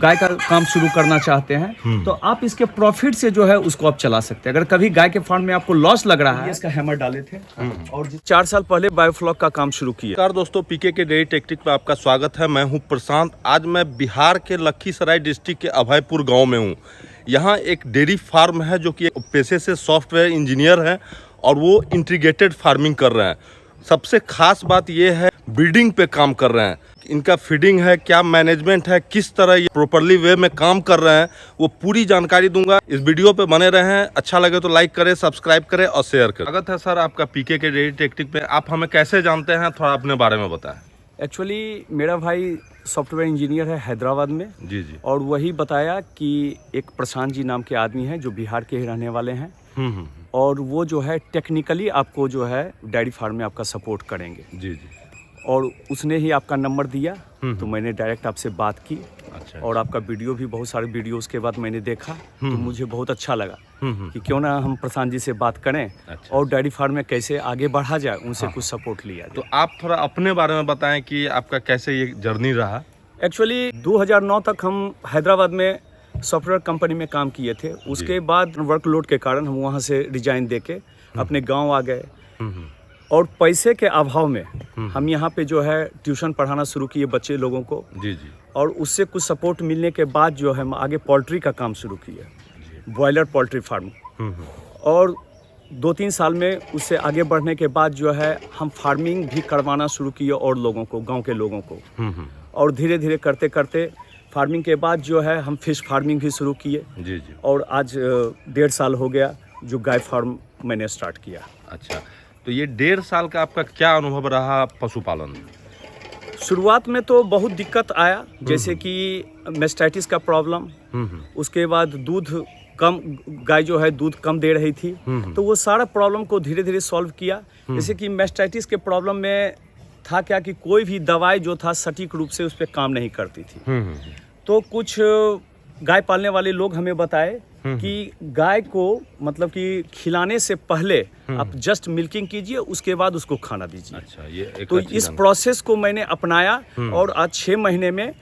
गाय का काम शुरू करना चाहते हैं तो आप इसके प्रॉफिट से जो है उसको आप चला सकते हैं। अगर कभी गाय के फार्म में आपको लॉस लग रहा है, इसका हैमर डाले थे और 4 साल पहले बायोफ्लॉक का काम शुरू किया। नमस्कार दोस्तों, पीके के डेयरी टेक्निक में आपका स्वागत है। मैं हूं प्रशांत। आज मैं बिहार के लखीसराय डिस्ट्रिक्ट के अभयपुर गांव में हूं। यहां एक डेयरी फार्म है जो कि पेशे से सॉफ्टवेयर इंजीनियर है और वो इंटीग्रेटेड फार्मिंग कर रहे हैं। सबसे खास बात ये है ब्रीडिंग पे काम कर रहे हैं। इनका फीडिंग है, क्या मैनेजमेंट है, किस तरह ये प्रॉपरली वे में काम कर रहे हैं, वो पूरी जानकारी दूंगा। इस वीडियो पे बने रहें। अच्छा लगे तो लाइक करें, सब्सक्राइब करें और शेयर करें। स्वागत है सर आपका पीके के डेयरी टेक्निक पे। आप हमें कैसे जानते हैं, थोड़ा अपने बारे में बताएं। एक्चुअली मेरा भाई सॉफ्टवेयर इंजीनियर है हैदराबाद में। जी जी। और वही बताया कि एक प्रशांत जी नाम के आदमी हैं जो बिहार के ही रहने वाले हैं और वो जो है टेक्निकली आपको जो है डेयरी फार्म में आपका सपोर्ट करेंगे। जी जी। और उसने ही आपका नंबर दिया तो मैंने डायरेक्ट आपसे बात की। अच्छा। और आपका वीडियो भी, बहुत सारे वीडियोस के बाद मैंने देखा तो मुझे बहुत अच्छा लगा कि क्यों ना हम प्रशांत जी से बात करें। अच्छा। और डेयरी फार्म में कैसे आगे बढ़ा जाए, उनसे कुछ सपोर्ट लिया जाए। तो आप थोड़ा अपने बारे में बताएं कि आपका कैसे ये जर्नी रहा। एक्चुअली 2009 तक हम हैदराबाद में सॉफ्टवेयर कंपनी में काम किए थे। उसके बाद वर्कलोड के कारण हम वहाँ से रिजाइन देके अपने गांव आ गए। और पैसे के अभाव में हम यहाँ पे जो है ट्यूशन पढ़ाना शुरू किए बच्चे लोगों को। जी जी। और उससे कुछ सपोर्ट मिलने के बाद जो है हम आगे पोल्ट्री का काम शुरू किए, बॉयलर पोल्ट्री फार्म। और 2-3 साल में उससे आगे बढ़ने के बाद जो है हम फार्मिंग भी करवाना शुरू किए और लोगों को, गांव के लोगों को। और धीरे धीरे करते करते फार्मिंग के बाद जो है हम फिश फार्मिंग भी शुरू किए। जी जी। और आज 1.5 साल हो गया जो गाय फार्म मैंने स्टार्ट किया। अच्छा, तो ये 1.5 साल का आपका क्या अनुभव रहा पशुपालन में? शुरुआत में तो बहुत दिक्कत आया, जैसे कि मेस्टाइटिस का प्रॉब्लम। उसके बाद दूध कम, गाय जो है दूध कम दे रही थी। तो वो सारा प्रॉब्लम को धीरे धीरे सॉल्व किया। जैसे कि मेस्टाइटिस के प्रॉब्लम में था क्या कि कोई भी दवाई जो था सटीक रूप से उस पर काम नहीं करती थी। तो कुछ गाय पालने वाले लोग हमें बताए कि गाय को मतलब कि खिलाने से पहले आप जस्ट मिल्किंग कीजिए, उसके बाद उसको खाना दीजिए। अच्छा, ये एक तो इस प्रोसेस को मैंने अपनाया और आज 6 महीने में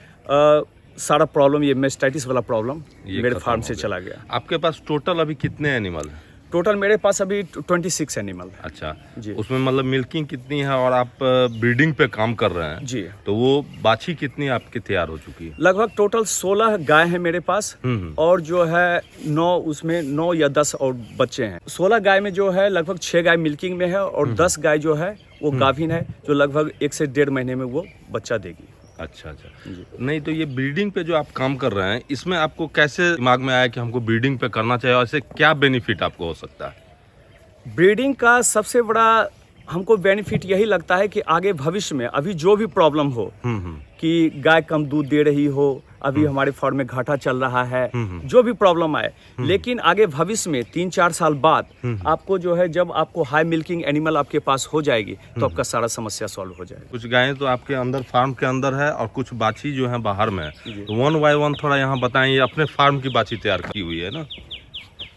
सारा प्रॉब्लम, ये मेस्टाइटिस वाला प्रॉब्लम मेरे फार्म से चला गया। आपके पास टोटल अभी कितने एनिमल हैं? टोटल मेरे पास अभी 26 एनिमल है। अच्छा जी। उसमें मतलब मिल्किंग कितनी है और आप ब्रीडिंग पे काम कर रहे हैं? जी। तो वो बाछी कितनी आपकी तैयार हो चुकी है? लगभग टोटल 16 गाय है मेरे पास। और जो है 9 उसमें 9 या 10 और बच्चे हैं। 16 गाय में जो है लगभग 6 गाय मिल्किंग में है और 10 गाय जो है वो गाभिन है, जो लगभग 1 से 1.5 महीने में वो बच्चा देगी। अच्छा अच्छा। नहीं, तो ये ब्रीडिंग पे जो आप काम कर रहे हैं, इसमें आपको कैसे दिमाग में आया कि हमको ब्रीडिंग पे करना चाहिए और इससे क्या बेनिफिट आपको हो सकता है? ब्रीडिंग का सबसे बड़ा हमको बेनिफिट यही लगता है कि आगे भविष्य में अभी जो भी प्रॉब्लम हो कि गाय कम दूध दे रही हो, अभी हमारे फार्म में घाटा चल रहा है, जो भी प्रॉब्लम आए, लेकिन आगे भविष्य में 3-4 साल बाद आपको जो है, जब आपको हाई मिल्किंग एनिमल आपके पास हो जाएगी तो आपका सारा समस्या सॉल्व हो जाएगा। कुछ गायें तो आपके अंदर फार्म के अंदर है और कुछ बाछी जो है बाहर में है। तो 1 बाय 1 थोड़ा यहाँ बताएं। ये अपने फार्म की बाछी तैयार की हुई है ना?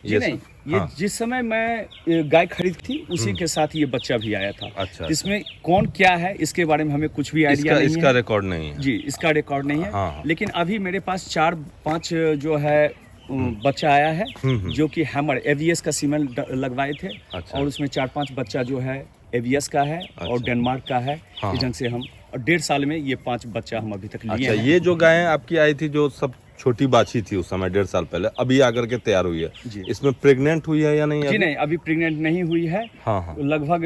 ये नहीं, ये जिस समय मैं गाय खरीद थी उसी के साथ ये बच्चा भी आया था। अच्छा। इसमें कौन क्या है इसके बारे में हमें कुछ भी आइडिया नहीं है। इसका रिकॉर्ड नहीं है। जी, इसका रिकॉर्ड नहीं है। हाँ। लेकिन अभी मेरे पास 4-5 जो है बच्चा आया है जो कि हैमर एवीएस का सीमेंट लगवाए थे। अच्छा। और उसमें 4-5 बच्चा जो है एवीएस का है। अच्छा। और डेनमार्क का है। हाँ। इस ढंग से हम 1.5 साल में ये 5 बच्चा हम अभी तक लिए अच्छा, हैं। ये जो गायें आपकी आई थी जो सब छोटी बाछी थी उस समय 1.5 साल पहले, अभी आकर के तैयार हुई है जी। इसमें प्रेग्नेंट हुई है या नहीं? जी नहीं, अभी प्रेग्नेंट नहीं हुई है। हाँ। लगभग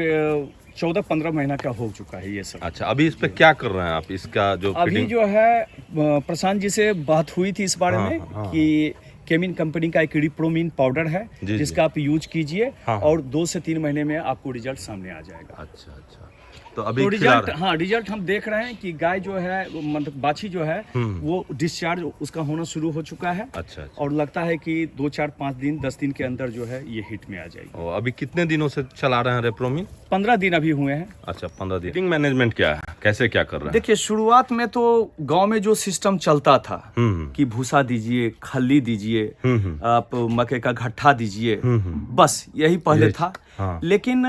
14-15 महीना का हो चुका है ये सब। अच्छा, अभी इस पे क्या कर रहे हैं आप? इसका जो अभी जो है प्रशांत जी से बात हुई थी इस बारे में कि केमिन कंपनी का एक रिप्रोमिन पाउडर है जिसका आप यूज कीजिए और 2 से 3 महीने में आपको रिजल्ट सामने आ जाएगा। अच्छा अच्छा। तो अभी तो रिजल्ट, हाँ, रिजल्ट हम देख रहे हैं कि गाय जो है, मतलब बाछी जो है वो डिस्चार्ज उसका होना शुरू हो चुका है। अच्छा। और लगता है कि 2-4-5 दिन 10 दिन के अंदर जो है ये हिट में आ जाएगी। और अभी कितने दिनों से चला रहे हैं रेप्रोमिन? 15 दिन अभी हुए हैं। अच्छा, 15 दिन। मैनेजमेंट क्या है, कैसे क्या कर रहे हैं? देखिए, शुरुआत में तो गांव में जो सिस्टम चलता था कि भूसा दीजिए, खल्ली दीजिए, आप मक्के का घट्ठा दीजिए, बस यही पहले था। हाँ। लेकिन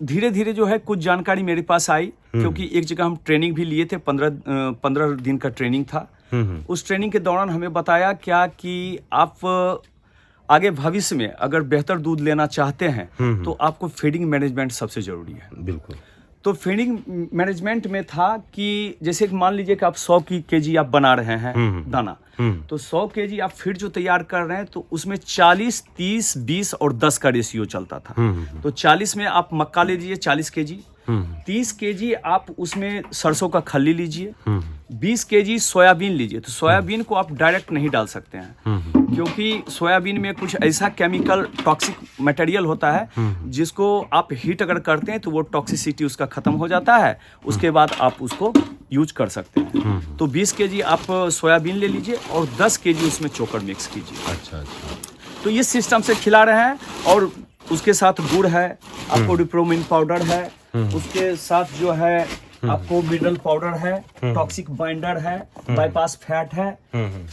धीरे धीरे जो है कुछ जानकारी मेरे पास आई, क्योंकि एक जगह हम ट्रेनिंग भी लिए थे, 15 दिन का ट्रेनिंग था। उस ट्रेनिंग के दौरान हमें बताया क्या कि आप आगे भविष्य में अगर बेहतर दूध लेना चाहते हैं तो आपको फीडिंग मैनेजमेंट सबसे जरूरी है। बिल्कुल। तो फीडिंग मैनेजमेंट में था कि जैसे कि मान लीजिए कि आप 100 केजी आप बना रहे हैं दाना, तो 100 केजी आप फीड जो तैयार कर रहे हैं तो उसमें 40, 30, 20 और 10 का रेशियो चलता था। तो 40 में आप मक्का ले लीजिए 40 केजी, 30 केजी आप उसमें सरसों का खल्ली लीजिए, 20 केजी सोयाबीन लीजिए। तो सोयाबीन को आप डायरेक्ट नहीं डाल सकते हैं क्योंकि सोयाबीन में कुछ ऐसा केमिकल टॉक्सिक मटेरियल होता है जिसको आप हीट अगर करते हैं तो वो टॉक्सिसिटी उसका खत्म हो जाता है, उसके बाद आप उसको यूज कर सकते हैं। तो 20 केजी आप सोयाबीन ले लीजिए और 10 केजी उसमें चोकर मिक्स कीजिए। अच्छा। तो इस सिस्टम से खिला रहे हैं और उसके साथ गुड़ है, आपको डिप्रोमिन पाउडर है, उसके साथ जो है आपको मिनरल पाउडर है, टॉक्सिक बाइंडर है, बाईपास फैट है,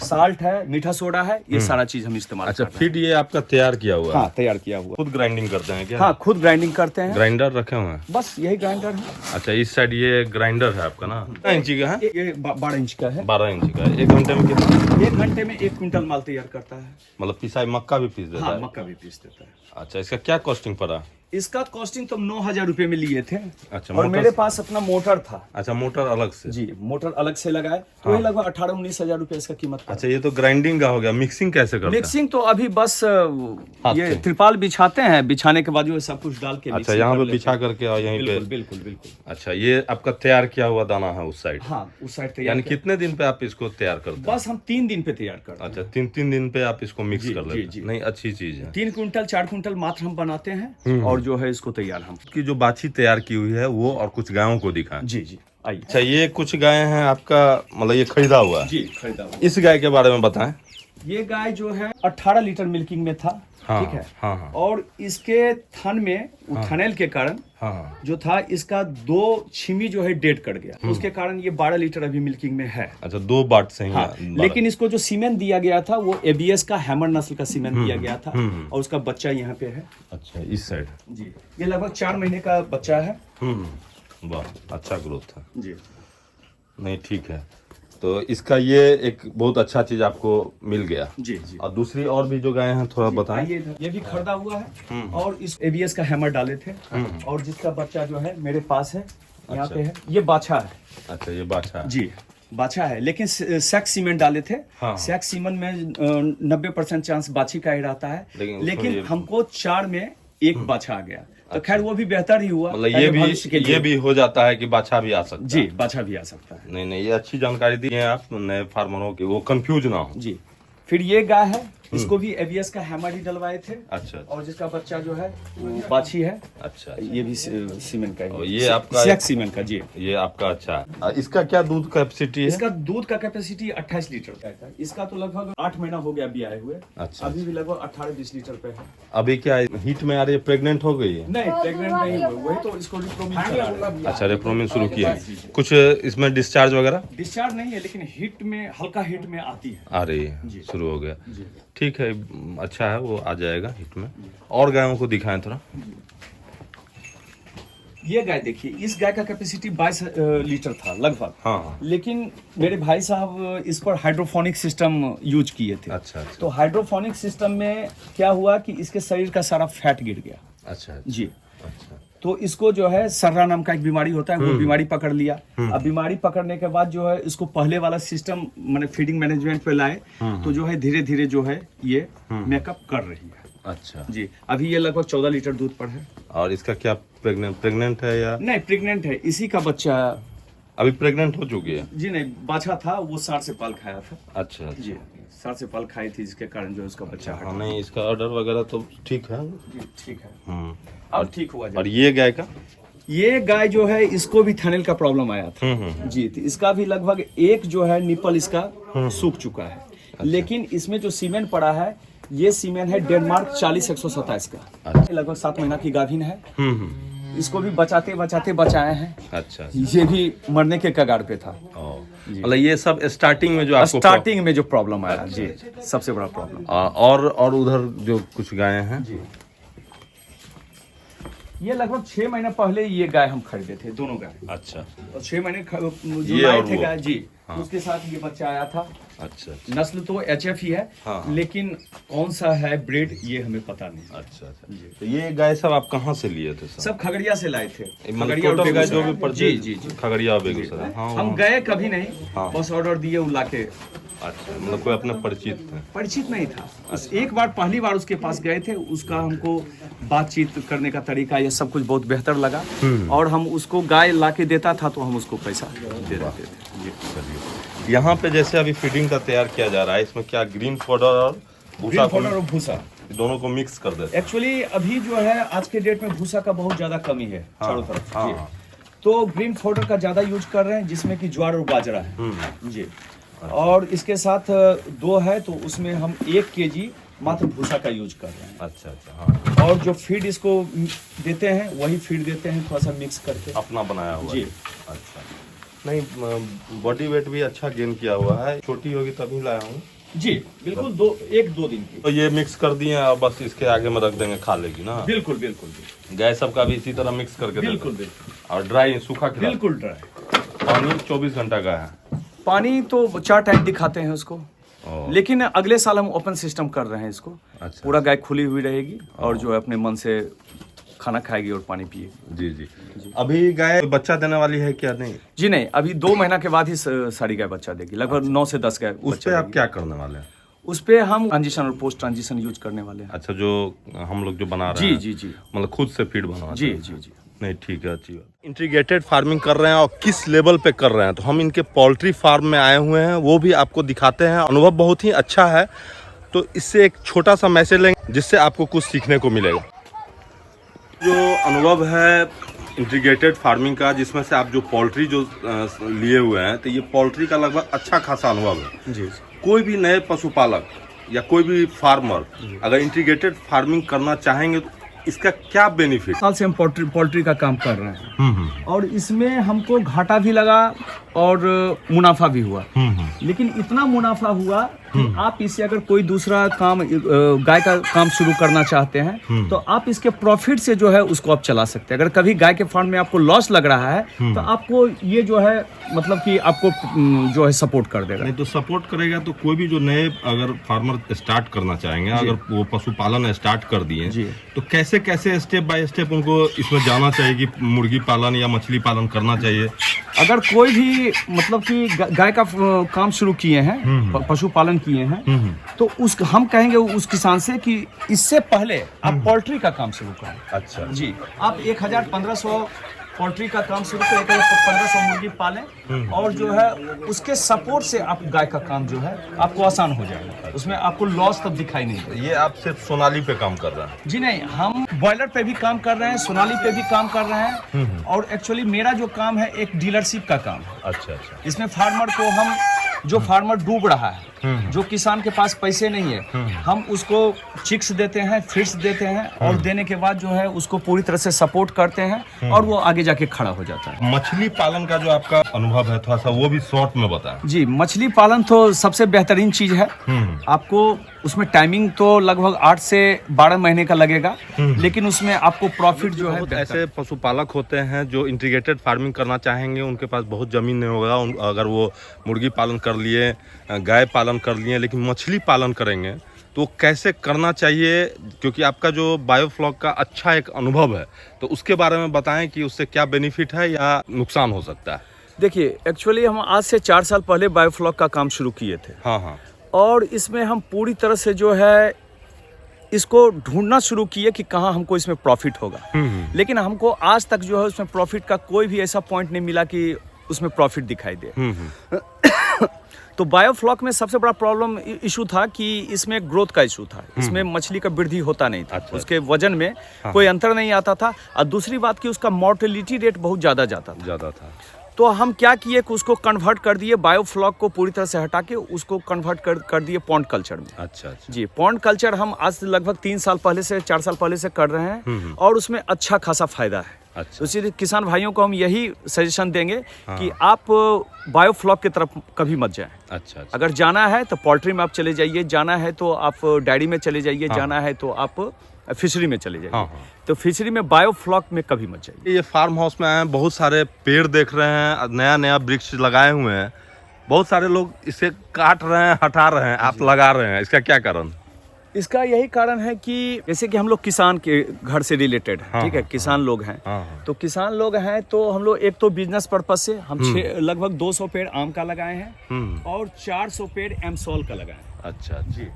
साल्ट है, मीठा सोडा है, ये सारा चीज हम इस्तेमाल अच्छा, करते हैं। फीड ये आपका तैयार किया हुआ है? हाँ, तैयार किया हुआ। खुद ग्राइंडिंग करते हैं क्या? हाँ, खुद ग्राइंडिंग करते हैं। ग्राइंडर रखे हुए हैं? बस यही ग्राइंडर है। अच्छा, इस साइड ये ग्राइंडर है आपका ना? कितना इंची का है? ये 12 इंच का है। 12 इंची का है। 1 घंटे में कितना? 1 घंटे में 1 क्विंटल माल तैयार करता है। मतलब पिसाई मक्का भी पीस देता हाँ, है? मक्का भी पीस देता है। अच्छा, इसका क्या कॉस्टिंग पड़ा? इसका कॉस्टिंग तो 9,000 रुपए में लिए थे। अच्छा, और मोटर मेरे पास अपना मोटर था। अच्छा, मोटर अलग से? जी, मोटर अलग से लगाए तो ये लगभग 18-19 हजार रुपए इसका कीमत था। अच्छा, ये तो ग्राइंडिंग का हो गया। मिक्सिंग कैसे करते हैं? मिक्सिंग तो अभी बस ये से। त्रिपाल बिछाते हैं, बिछाने के बाद जो है सब कुछ डाल के अच्छा, mixing यहाँ कर पे लेते बिछा हैं। करके और यहीं पे? बिल्कुल बिल्कुल बिल्कुल। अच्छा, ये आपका तैयार किया हुआ दाना है उस साइड? हाँ, उस साइड तैयार यानी किया। कितने दिन पे आप इसको तैयार करते हैं? बस हम 3 दिन पे तैयार करते हैं। अच्छा, 3 दिन पे आप इसको मिक्स जी, कर लेते जी, हैं? नहीं, अच्छी चीज है। 3 क्विंटल 4 क्विंटल मात्र हम बनाते हैं और जो है इसको तैयार हम। की जो बाछी तैयार की हुई है वो और कुछ गायों को दिखाएं। जी जी, आइए। अच्छा, ये कुछ गाय हैं आपका, मतलब ये खरीदा हुआ है? जी, खरीदा हुआ। इस गाय के बारे में बताएं। ये गाय जो है 18 लीटर मिल्किंग में था। हाँ, ठीक है। हाँ। और इसके थन में थनैल के कारण हाँ। जो था इसका 2 छिमी जो है डेड कर गया, उसके कारण ये 12 लीटर अभी मिल्किंग में है। अच्छा, 2 बाट से ही? हाँ, लेकिन इसको जो सीमेंट दिया गया था वो एबीएस का हैमर नस्ल का सीमेंट दिया गया था और उसका बच्चा यहाँ पे है। अच्छा, इस साइड? जी, ये लगभग 4 महीने का बच्चा है। वाह, अच्छा ग्रोथ है। जी, नहीं, ठीक है। तो इसका ये एक बहुत अच्छा चीज आपको मिल गया। जी जी। और दूसरी और भी जो गाय हैं थोड़ा बताएं। ये भी खरीदा हुआ है और इस एबीएस का हैमर डाले थे और जिसका बच्चा जो है मेरे पास है, यहाँ अच्छा। पे है। ये बाछा है। अच्छा, ये बाछा है? जी, बाछा है, लेकिन सैक्स सीमेंट डाले थे। हाँ। सैक्स सीमेंट में 90% चांस बाछी का ही रहता है, लेकिन लेकिन हमको 4 में 1 बाछा आ गया। तो खैर वो भी बेहतर ही हुआ। मतलब ये भी हो जाता है कि बाछा भी आ सकता है? जी, बाछा भी आ सकता है। नहीं, ये अच्छी जानकारी दी है आप नए फार्मरों की, वो कंफ्यूज ना हो। जी, फिर ये गाय है, इसको भी एबीएस का हैमर ही डलवाए थे। अच्छा। और जिसका बच्चा जो है वो बाछी है। अच्छा। ये भी सीमेंट का और ही। ये आपका सैक्स सीमेंट का। जी, ये आपका अच्छा है। इसका क्या दूध कैपेसिटी है? इसका दूध का कैपेसिटी 28 लीटर का है। इसका तो लगभग 8 महीना हो गया अभी आए हुए। अच्छा। अभी भी लगभग 18-20 लीटर पे है। अभी क्या हीट में आ रही है? प्रेग्नेंट हो गई है? नहीं, प्रेग्नेंट नहीं हुए, वही तो इसको रिप्रोमिन करा रहे हैं। अच्छा, रेप्रोमिन शुरू किया है। कुछ इसमें डिस्चार्ज वगैरह? डिस्चार्ज नहीं है, लेकिन हिट में हल्का हिट में आती है। आ रही है, जी। शुरू हो गया। जी। ठीक है, अच्छा है, वो आ जाएगा हिट में। और गायों को दिखाएं थोड़ा। ये गाय देखिए, इस गाय का कैपेसिटी 22 लीटर था लगभग। हाँ। लेकिन मेरे भाई साहब इस पर हाइड्रोफोनिक सिस्टम यूज किए थे। अच्छा। तो हाइड्रोफोनिक सिस्टम में क्या हुआ कि इसके शरीर का सारा फैट गिर गया। अच्छा। जी। अच्छा। तो इसको जो है सर्रा नाम का एक बीमारी होता है, वो बीमारी पकड़ लिया। अब बीमारी पकड़ने के बाद जो है इसको पहले वाला सिस्टम मैंने फीडिंग मैनेजमेंट पे लाए, तो जो है धीरे धीरे जो है ये मेकअप कर रही है। अच्छा जी, अभी ये लगभग 14 लीटर दूध पर है। और इसका क्या प्रेग्नेंट है या नहीं, प्रेग्नेंट है, इसी का बच्चा। अभी प्रेग्नेंट हो चुकी है? जी नहीं, बाछा था, वो 60 से पाल खाया था। अच्छा जी, 60 से पाल खाई थी, जिसके कारण जो है उसका बच्चा हाँ। नहीं, इसका ऑर्डर वगैरह तो ठीक है। जी, ठीक है। अब ठीक हुआ। और ये गाय का? ये गाय जो है इसको भी थनैल का प्रॉब्लम आया था। जी, तो इसका भी लगभग एक जो है निपल इसका सूख चुका है। लेकिन इसमें जो सीमेंट पड़ा है, ये सीमेंट है डेनमार्क 40-127 का। लगभग 7 महीना की गाभिन है। इसको भी बचाते बचाते बचाए हैं। अच्छा। ये भी मरने के कगार पे था। मतलब ये सब स्टार्टिंग में जो आपको स्टार्टिंग में जो प्रॉब्लम आया, जी, सबसे बड़ा प्रॉब्लम। और उधर जो कुछ गायें हैं, ये लगभग 6 महीने पहले ये गाय हम खरीदे थे, दोनों गाय। अच्छा और 6 महीने जो ये लाए और थे वो। गाय जी, हाँ। उसके साथ ये बच्चा आया था। अच्छा नस्ल तो HF ही है, हाँ। लेकिन कौन सा है ब्रीड ये हमें पता नहीं। अच्छा अच्छा। तो ये गाय सब आप कहाँ से लिए थे सर? सब खगड़िया से लाए थे। मतलब खगड़िया और टोटल गाय जो भी बेगूसराय। परचेज जी जी जी। खगड़िया और बेगूसराय। हाँ हम हाँ। गए कभी नहीं, हाँ। बस ऑर्डर दिए वो लाके। अच्छा, मतलब कोई अपने परिचित थे? परिचित नहीं था, एक बार पहली बार उसके पास गए थे, उसका हमको बातचीत करने का तरीका ये सब कुछ बहुत बेहतर लगा, और हम उसको गाय लाके देता था तो हम उसको पैसा दे देते थे। जी। चलिए, यहाँ पे जैसे अभी फीडिंग का तैयार किया जा रहा है, इसमें क्या ग्रीन पाउडर और भूसा ग्रीन पाउडर और भूसा दोनों को मिक्स कर देते हैं? एक्चुअली अभी जो है आज के डेट में भूसा का बहुत ज्यादा कमी है चारों तरफ। हाँ, जी। हाँ। तो ग्रीन पाउडर का ज्यादा यूज कर रहे हैं, जिसमें कि ज्वार और बाजरा है। जी। और इसके साथ 2 है तो उसमें हम 1 kg मात्र भूसा का यूज कर रहे हैं। अच्छा अच्छा। हाँ, और जो फीड इसको देते हैं वही फीड देते हैं, थोड़ा सा मिक्स करके। अपना बनाया हुआ जी। है। अच्छा, नहीं बॉडी वेट भी अच्छा गेन किया हुआ है, छोटी होगी तभी लाया हूँ। जी बिल्कुल, 1-2 दिन की। तो ये मिक्स कर दिए और बस इसके आगे में रख देंगे, खा लेगी ना? बिल्कुल बिल्कुल बिल्कुल गाय सबका भी इसी तरह मिक्स करके बिल्कुल देते हैं। बिल्कुल और ड्राई सूखा खिला। बिल्कुल ड्राई। पानी 24 घंटा का है। पानी तो 4 टाइम दिखाते हैं उसको, ओ, लेकिन अगले साल हम ओपन सिस्टम कर रहे हैं इसको। अच्छा। पूरा गाय खुली हुई रहेगी और जो है अपने मन से खाना खाएगी और पानी पिएगी। जी जी। अभी गाय बच्चा देने वाली है क्या? नहीं जी नहीं, अभी 2 महीना के बाद ही सारी गाय बच्चा देगी, लगभग 9 से 10 गाय उस बच्चा पे आप देगी। क्या करने वाले हैं? उस पे हम ट्रांजिशन और पोस्ट ट्रांजिशन यूज करने वाले हैं। अच्छा, जो हम लोग जो बना रहे जी हैं, जी जी मतलब खुद से फीड बना जी जी जी। नहीं, ठीक है, अच्छी बात। इंटीग्रेटेड फार्मिंग कर रहे हैं और किस लेवल पे कर रहे हैं, तो हम इनके पोल्ट्री फार्म में आए हुए हैं, वो भी आपको दिखाते हैं। अनुभव बहुत ही अच्छा है, तो इससे एक छोटा सा मैसेज लेंगे जिससे आपको कुछ सीखने को मिलेगा। जो अनुभव है इंटीग्रेटेड फार्मिंग का, जिसमें से आप जो पोल्ट्री जो लिए हुए हैं, तो ये पोल्ट्री का लगभग अच्छा खासा अनुभव है। जी। कोई भी नए पशुपालक या कोई भी फार्मर अगर इंटीग्रेटेड फार्मिंग करना चाहेंगे तो इसका क्या बेनिफिट? साल से हम पोल्ट्री का काम कर रहे हैं, और इसमें हमको घाटा भी लगा और मुनाफा भी हुआ। लेकिन इतना मुनाफा हुआ कि आप इससे अगर कोई दूसरा काम गाय का काम शुरू करना चाहते हैं तो आप इसके प्रॉफिट से जो है उसको आप चला सकते हैं। अगर कभी गाय के फार्म में आपको लॉस लग रहा है तो आपको ये जो है मतलब कि आपको जो है सपोर्ट कर देगा। नहीं तो सपोर्ट करेगा, तो कोई भी जो नए अगर फार्मर स्टार्ट करना चाहेंगे, अगर वो पशुपालन स्टार्ट कर दिए, तो कैसे कैसे स्टेप बाय स्टेप उनको इसमें जाना चाहिए कि मुर्गी पालन या मछली पालन करना चाहिए? अगर कोई भी मतलब कि गाय का काम शुरू किए हैं, पशुपालन किए हैं, तो उस हम कहेंगे उस किसान से कि इससे पहले आप पोल्ट्री का काम शुरू करें। अच्छा जी, आप 1000-1500 पोल्ट्री का काम शुरू करें, 1500 मुर्गी पालें, और जो है उसके सपोर्ट से आप गाय का काम जो है आपको आसान हो जाएगा, उसमें आपको लॉस तब दिखाई नहीं देगा। ये आप सिर्फ सोनाली पे काम कर रहे हैं? जी नहीं, हम बॉयलर पे भी काम कर रहे हैं, सोनाली पे भी काम कर रहे हैं, और एक्चुअली मेरा जो काम है एक डीलरशिप का काम है। अच्छा अच्छा। इसमें फार्मर को हम, जो फार्मर डूब रहा है, जो किसान के पास पैसे नहीं है, हम उसको चिक्स देते हैं, फिट्स देते हैं, और देने के बाद जो है उसको पूरी तरह से सपोर्ट करते हैं और वो आगे जाके खड़ा हो जाता है। मछली पालन का जो आपका अनुभव है, थोड़ा सा वो भी शॉर्ट में बताएं। जी, मछली पालन तो सबसे बेहतरीन चीज है। आपको उसमें टाइमिंग तो लगभग 8 से 12 महीने का लगेगा, लेकिन उसमें आपको प्रॉफिट जो है ऐसे पशुपालक होते हैं जो इंटीग्रेटेड फार्मिंग करना चाहेंगे, उनके पास बहुत ज़मीन नहीं होगा, अगर वो मुर्गी पालन कर लिए, गाय पालन कर लिए, लेकिन मछली पालन करेंगे तो कैसे करना चाहिए? क्योंकि आपका जो बायोफ्लॉक का अच्छा एक अनुभव है, तो उसके बारे में बताएं कि उससे क्या बेनिफिट है या नुकसान हो सकता है। देखिए, एक्चुअली हम आज से 4 साल पहले बायोफ्लॉक का काम शुरू किए थे। हाँ हाँ। और इसमें हम पूरी तरह से जो है इसको ढूंढना शुरू किए कि कहाँ हमको इसमें प्रॉफिट होगा, लेकिन हमको आज तक जो है उसमें प्रॉफिट का कोई भी ऐसा पॉइंट नहीं मिला कि उसमें प्रॉफिट दिखाई दे। तो बायोफ्लॉक में सबसे बड़ा प्रॉब्लम इशू था कि इसमें ग्रोथ का इशू था, इसमें मछली का वृद्धि होता नहीं था। अच्छा। उसके वजन में कोई अंतर नहीं आता था, और दूसरी बात कि उसका मोर्टेलिटी रेट बहुत ज़्यादा जाता था। तो हम क्या किए कि उसको कन्वर्ट कर दिए, बायोफ्लॉक को पूरी तरह से हटा के उसको कन्वर्ट कर दिए पॉन्ड कल्चर में। अच्छा अच्छा। जी, पॉन्ड कल्चर हम आज लगभग 3 साल पहले से 4 साल पहले से कर रहे हैं, और उसमें अच्छा खासा फायदा है। अच्छा। तो इसलिए किसान भाइयों को हम यही सजेशन देंगे कि आप बायोफ्लॉक की तरफ कभी मत जाएं। अच्छा अच्छा। अगर जाना है तो पोल्ट्री में आप चले जाइए, जाना है तो आप डायरी में चले जाइए, जाना है तो आप फिशरी में चले जाइए। हाँ, हाँ। तो फिशरी में बायोफ्लॉक में कभी मत जाइए। ये फार्म हाउस में आए हैं, बहुत सारे पेड़ देख रहे हैं, नया नया वृक्ष लगाए हुए हैं। बहुत सारे लोग इसे काट रहे हैं, हटा रहे हैं, आप लगा रहे हैं, इसका क्या कारण? इसका यही कारण है कि जैसे कि हम लोग किसान के घर से रिलेटेड है, हाँ, ठीक है, हाँ, किसान लोग हैं। हाँ। तो किसान लोग हैं तो हम लोग एक तो बिजनेस पर्पज से हम लगभग 200 पेड़ आम का लगाए हैं और 400 पेड़ एमसॉल का लगाए हैं। अच्छा जी।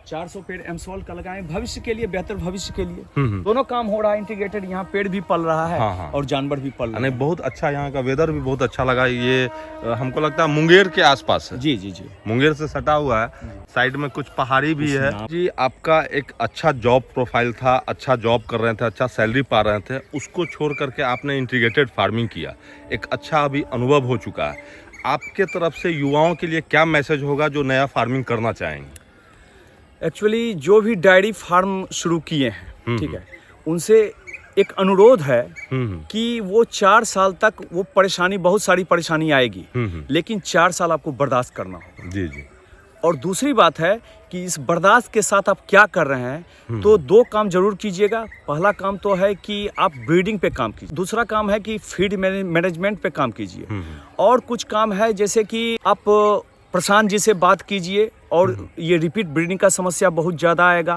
400 पेड़ एमसॉल का लगाए भविष्य के लिए, बेहतर भविष्य के लिए। दोनों काम हो रहा है इंटीग्रेटेड। यहाँ पेड़ भी पल रहा है हाँ, हाँ। और जानवर भी पल रहे नहीं, हैं। बहुत अच्छा, यहाँ का वेदर भी बहुत अच्छा लगा। ये हमको लगता है मुंगेर के आसपास है। जी जी जी। मुंगेर से सटा हुआ है, साइड में कुछ पहाड़ी भी है जी। आपका एक अच्छा जॉब प्रोफाइल था, अच्छा जॉब कर रहे थे, अच्छा सैलरी पा रहे थे, उसको छोड़ करके आपने इंटीग्रेटेड फार्मिंग किया, एक अच्छा अभी अनुभव हो चुका है। आपके तरफ से युवाओं के लिए क्या मैसेज होगा जो नया फार्मिंग करना चाहेंगे? एक्चुअली जो भी डायरी फार्म शुरू किए हैं, ठीक है, उनसे एक अनुरोध है कि वो 4 साल तक वो परेशानी, बहुत सारी परेशानी आएगी, लेकिन 4 साल आपको बर्दाश्त करना होगा। जी जी। और दूसरी बात है कि इस बर्दाश्त के साथ आप क्या कर रहे हैं, तो 2 काम जरूर कीजिएगा। पहला काम तो है कि आप ब्रीडिंग पे काम कीजिए, दूसरा काम है कि फीड मैनेजमेंट पे काम कीजिए, और कुछ काम है जैसे कि आप प्रशांत जी से बात कीजिए और ये रिपीट ब्रीडिंग का समस्या बहुत ज़्यादा आएगा,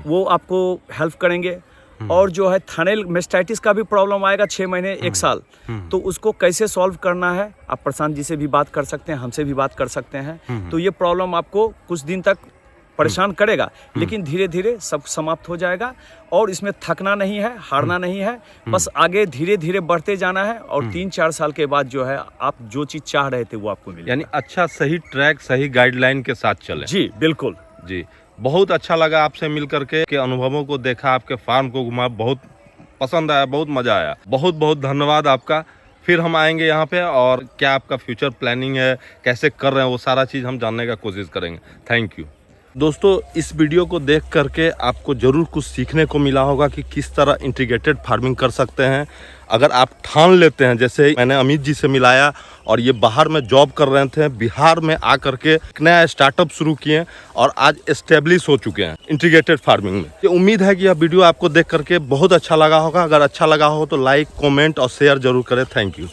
वो आपको हेल्प करेंगे। और जो है थनैल मेस्टाइटिस का भी प्रॉब्लम आएगा 6 महीने 1 साल, तो उसको कैसे सॉल्व करना है आप प्रशांत जी से भी बात कर सकते हैं, हमसे भी बात कर सकते हैं। तो ये प्रॉब्लम आपको कुछ दिन तक परेशान करेगा, लेकिन धीरे धीरे सब समाप्त हो जाएगा। और इसमें थकना नहीं है, हारना नहीं है, बस आगे धीरे धीरे बढ़ते जाना है। और 3-4 साल के बाद जो है आप जो चीज़ चाह रहे थे वो आपको मिलेगा। यानी अच्छा, सही ट्रैक, सही गाइडलाइन के साथ चले। जी बिल्कुल जी। बहुत अच्छा लगा आपसे मिल करके, के अनुभवों को देखा, आपके फार्म को घुमा, बहुत पसंद आया, बहुत मजा आया। बहुत बहुत धन्यवाद आपका। फिर हम आएंगे यहाँ पे, और क्या आपका फ्यूचर प्लानिंग है, कैसे कर रहे हैं, वो सारा चीज़ हम जानने का कोशिश करेंगे। Thank you. दोस्तों, इस वीडियो को देख करके आपको ज़रूर कुछ सीखने को मिला होगा कि किस तरह इंटीग्रेटेड फार्मिंग कर सकते हैं। अगर आप ठान लेते हैं, जैसे मैंने अमित जी से मिलाया और ये बाहर में जॉब कर रहे थे, बिहार में आकर के एक नया स्टार्टअप शुरू किए और आज एस्टेब्लिश हो चुके हैं इंटीग्रेटेड फार्मिंग में। ये उम्मीद है कि यह वीडियो आपको देख करके बहुत अच्छा लगा होगा। अगर अच्छा लगा हो तो लाइक, कमेंट और शेयर जरूर करें। Thank you.